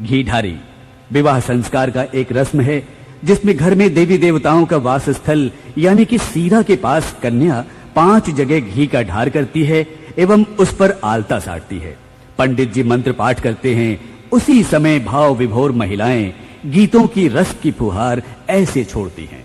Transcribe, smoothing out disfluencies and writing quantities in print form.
घीढारी विवाह संस्कार का एक रस्म है जिसमें घर में देवी देवताओं का वास स्थल यानी कि सीरा के पास कन्या 5 जगह घी का ढार करती है एवं उस पर आलता साटती है। पंडित जी मंत्र पाठ करते हैं। उसी समय भाव विभोर महिलाएं गीतों की रस की फुहार ऐसे छोड़ती हैं।